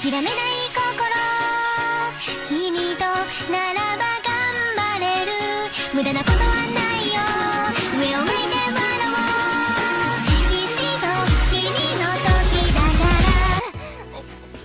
諦めない心君とならば頑張れる無駄なことはないよ上を向いて笑おう一度君の時だ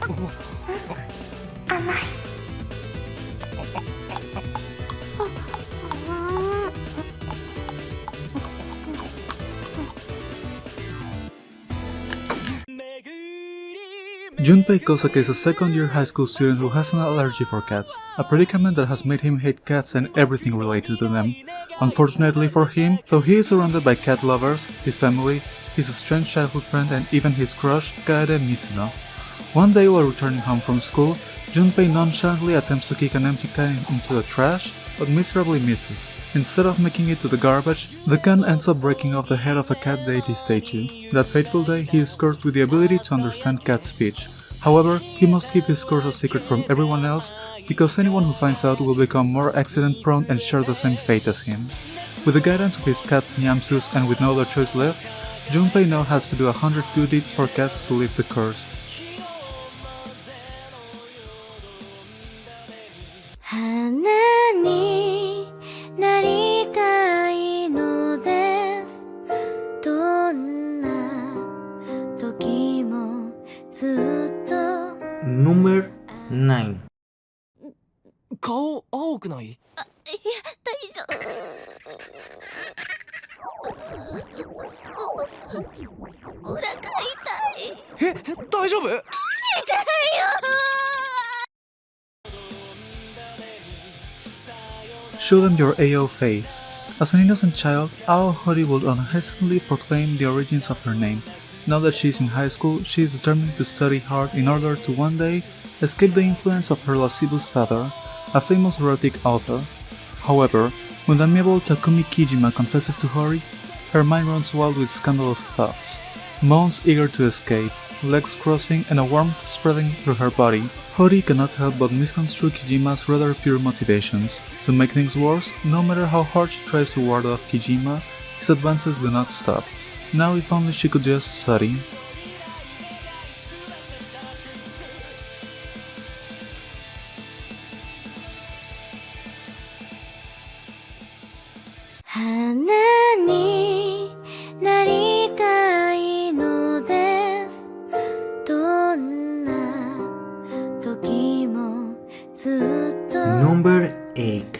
から甘いJunpei Kosake is a second-year high school student who has an allergy for cats, a predicament that has made him hate cats and everything related to them. Unfortunately for him, though he is surrounded by cat lovers, his family, his estranged childhood friend and even his crush, Kaede Mizuno. One day while returning home from school, Junpei nonchalantly attempts to kick an empty can into the trash, but miserably misses. Instead of making it to the garbage, the can ends up breaking off the head of a cat deity statue. That fateful day, he is cursed with the ability to understand cat speech. However, he must keep his curse a secret from everyone else, because anyone who finds out will become more accident-prone and share the same fate as him. With the guidance of his cat Nyamsus and with no other choice left, Junpei now has to do 100 good deeds for cats to lift the curse. 花になりたいのですどんな時もずっと Number 9. 顔青くない？いや大丈夫お腹痛いえ、大丈夫？痛いよ Show them your AO face. As an innocent child, Aohori would unhesitantly proclaim the origins of her name. Now that she is in high school, she is determined to study hard in order to one day escape the influence of her lascivious father, a famous erotic author. However, when the amiable Takumi Kijima confesses to Hori, her mind runs wild with scandalous thoughts. Moans eager to escape, legs crossing and a warmth spreading through her body, Hori cannot help but misconstrue Kijima's rather pure motivations. To make things worse, no matter how hard she tries to ward off Kijima, his advances do not stop. Now if only she could just study. Hana ni naritai no desu. Donna toki mo zutto. Number 8.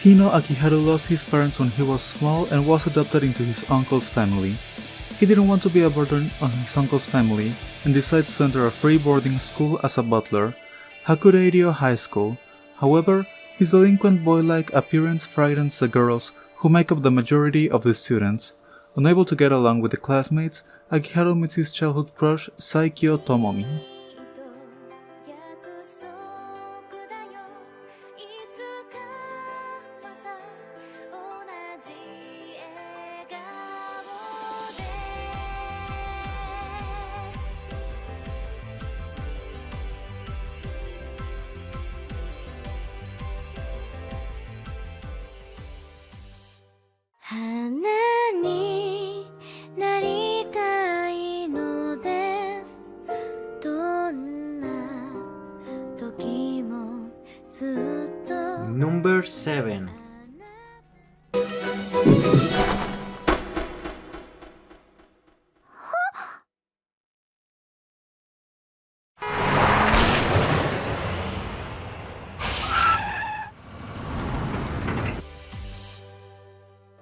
'Hino Akiharu lost his parents when he was small and was adopted into his uncle's family. He didn't want to be a burden on his uncle's family and decides to enter a free boarding school as a butler, Hakureirio High School. However, his delinquent boy-like appearance frightens the girls who make up the majority of the students. Unable to get along with the classmates, Akiharu meets his childhood crush Saikyo Tomomi. 花になりたいのですどんな時もずっと Number 7.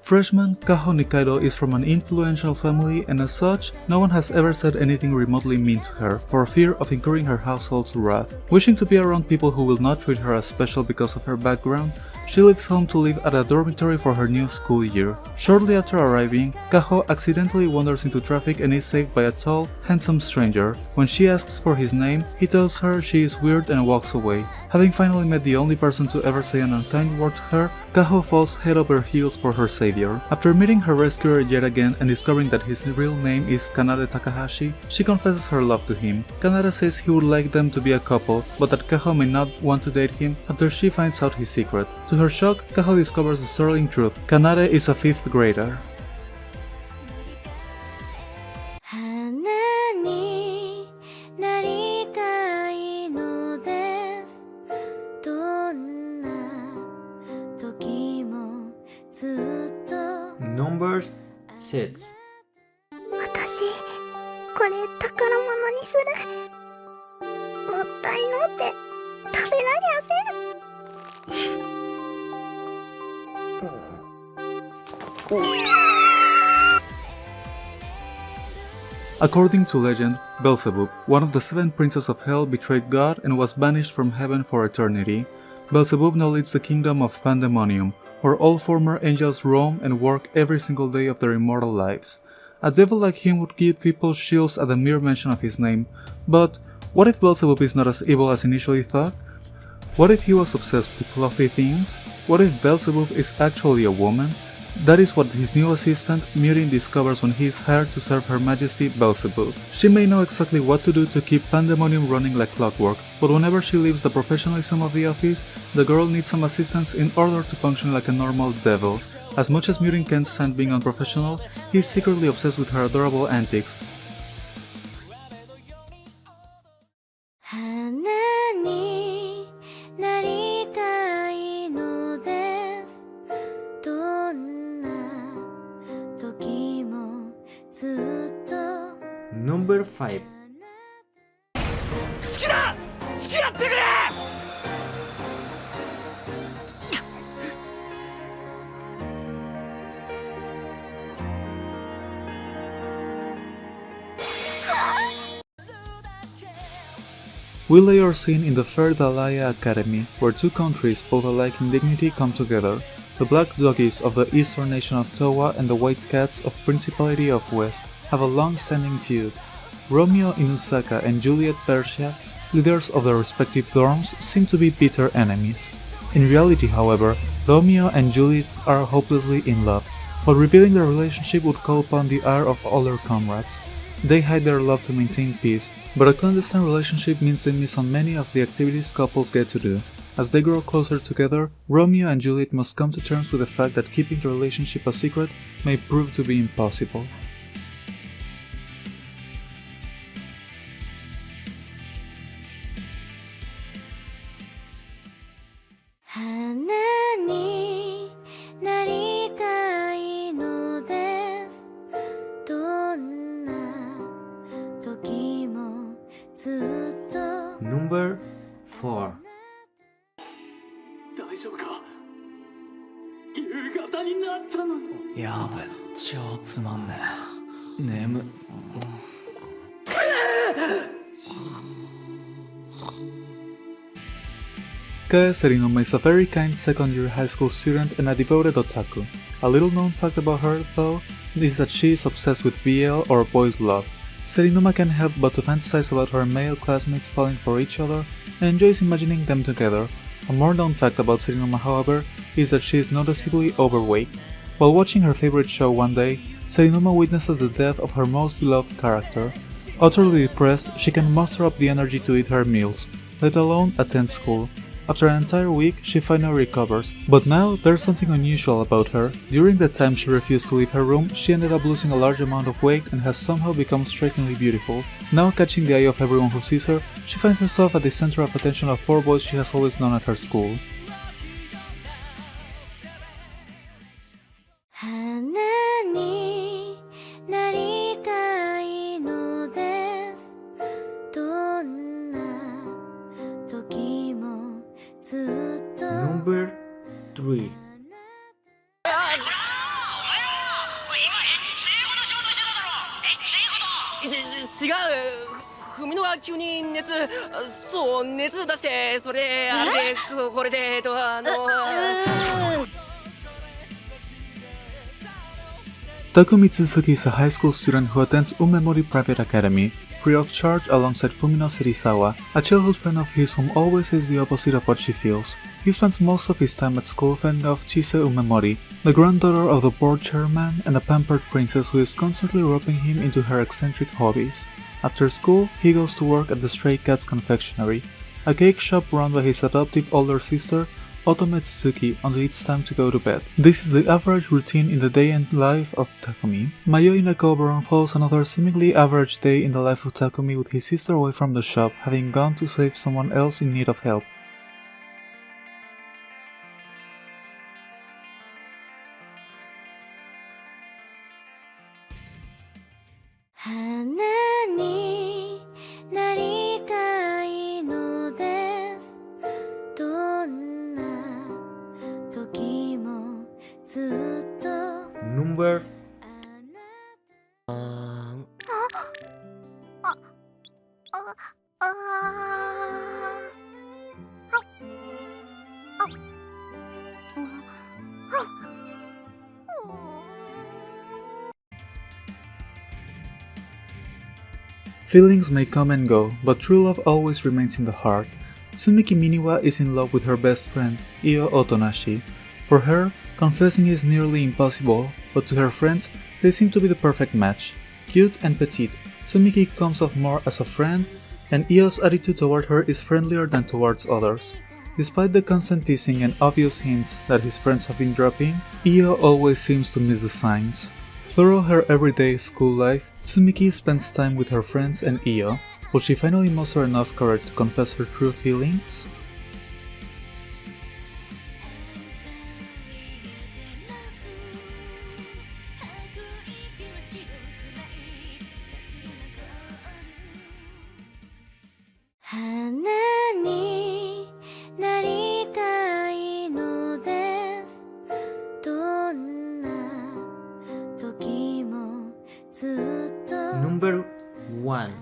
Freshman Kaho Nikaido is from an influential family, and as such, no one has ever said anything remotely mean to her, for fear of incurring her household's wrath. Wishing to be around people who will not treat her as special because of her background, She leaves home to live at a dormitory for her new school year. Shortly after arriving, Kaho accidentally wanders into traffic and is saved by a tall, handsome stranger. When she asks for his name, he tells her she is weird and walks away. Having finally met the only person to ever say an unkind word to her, Kaho falls head over heels for her savior. After meeting her rescuer yet again and discovering that his real name is Kanade Takahashi, she confesses her love to him. Kanade says he would like them to be a couple, but that Kaho may not want to date him after she finds out his secret. To her shock, Kaho discovers the sterling truth: Kanade is a 5th grader. 花になりたいのですどんな時もずっと Number 6. 私これ宝物にするもったいのって食べられやせん According to legend, Beelzebub, one of the 7 princes of hell, betrayed God and was banished from heaven for eternity. Beelzebub now leads the kingdom of Pandemonium, where all former angels roam and work every single day of their immortal lives. A devil like him would give people chills at the mere mention of his name, but what if Beelzebub is not as evil as initially thought? What if he was obsessed with fluffy things? What if Beelzebub is actually a woman? That is what his new assistant, Murin, discovers when he is hired to serve Her Majesty Beelzebub. She may know exactly what to do to keep Pandemonium running like clockwork, but whenever she leaves the professionalism of the office, the girl needs some assistance in order to function like a normal devil. As much as Murin can't stand being unprofessional, he is secretly obsessed with her adorable antics. 花になりたいのですどんな時もずっと Number 5. 好きだ付き合ってくれ We lay our scene in the fair Dalaya Academy, where 2 countries, both alike in dignity, come together. The black doggies of the eastern nation of Towa and the white cats of Principality of West have a long-standing feud. Romeo Inusaka and Juliet Persia, leaders of their respective dorms, seem to be bitter enemies. In reality, however, Romeo and Juliet are hopelessly in love, but revealing their relationship would call upon the ire of all their comrades. They hide their love to maintain peace, but a clandestine relationship means they miss on many of the activities couples get to do. As they grow closer together, Romeo and Juliet must come to terms with the fact that keeping the relationship a secret may prove to be impossible. Number 4. 大丈夫か夕方になったのにやべ超つまんねえ眠Kae Serinoma is a very kind second-year high school student and a devoted otaku. A little known fact about her, though, is that she is obsessed with BL or boys' love. Serinoma can't help but to fantasize about her male classmates falling for each other and enjoys imagining them together. A more known fact about Serinoma, however, is that she is noticeably overweight. While watching her favorite show one day, Serinoma witnesses the death of her most beloved character. Utterly depressed, she can muster up the energy to eat her meals, let alone attend school. After an entire week, she finally recovers, but now there's something unusual about her. During the time she refused to leave her room, she ended up losing a large amount of weight and has somehow become strikingly beautiful. Now catching the eye of everyone who sees her, she finds herself at the center of attention of 4 boys she has always known at her school. 花になりたいのですどんな時もずっと Number 3. 違う文野が急にそう熱出してそれあれでこれでTakumi Tsuzuki is a high school student who attends Umemori Private Academy, free of charge alongside Fumino Serizawa, a childhood friend of his whom always says the opposite of what she feels. He spends most of his time at school fending off Chise Umemori, the granddaughter of the board chairman and a pampered princess who is constantly roping him into her eccentric hobbies. After school, he goes to work at the Stray Cats confectionery, a cake shop run by his adoptive older sister, Otome Tsuzuki, until it's time to go to bed. This is the average routine in the day and life of Takumi. Mayoi Nakobaron follows another seemingly average day in the life of Takumi with his sister away from the shop, having gone to save someone else in need of help. Number Feelings may come and go, but true love always remains in the heart. Tsumiki Miniwa is in love with her best friend, Io Otonashi. For her, confessing is nearly impossible, but to her friends, they seem to be the perfect match. Cute and petite, Tsumiki comes off more as a friend, and Io's attitude toward her is friendlier than towards others. Despite the constant teasing and obvious hints that his friends have been dropping, Io always seems to miss the signs. Throughout her everyday school life, Tsumiki spends time with her friends and Io. Will she finally muster enough courage to confess her true feelings? Number 1.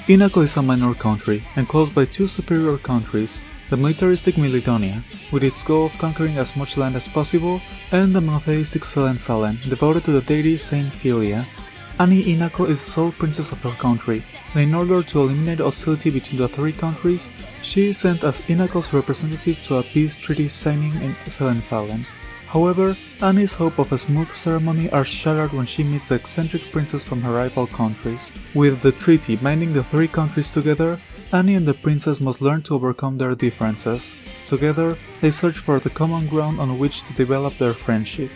Inako is a minor country, enclosed by two superior countries, the militaristic Milledonia, with its goal of conquering as much land as possible, and the monotheistic Selenfalen, devoted to the deity Saint Philia. Annie Inako is the sole princess of her country, and in order to eliminate hostility between the three countries, she is sent as Inako's representative to a peace treaty signing in Selenfalen. However, Annie's hope of a smooth ceremony are shattered when she meets the eccentric princess from her rival countries. With the treaty binding the three countries together, Annie and the princess must learn to overcome their differences. Together, they search for the common ground on which to develop their friendship.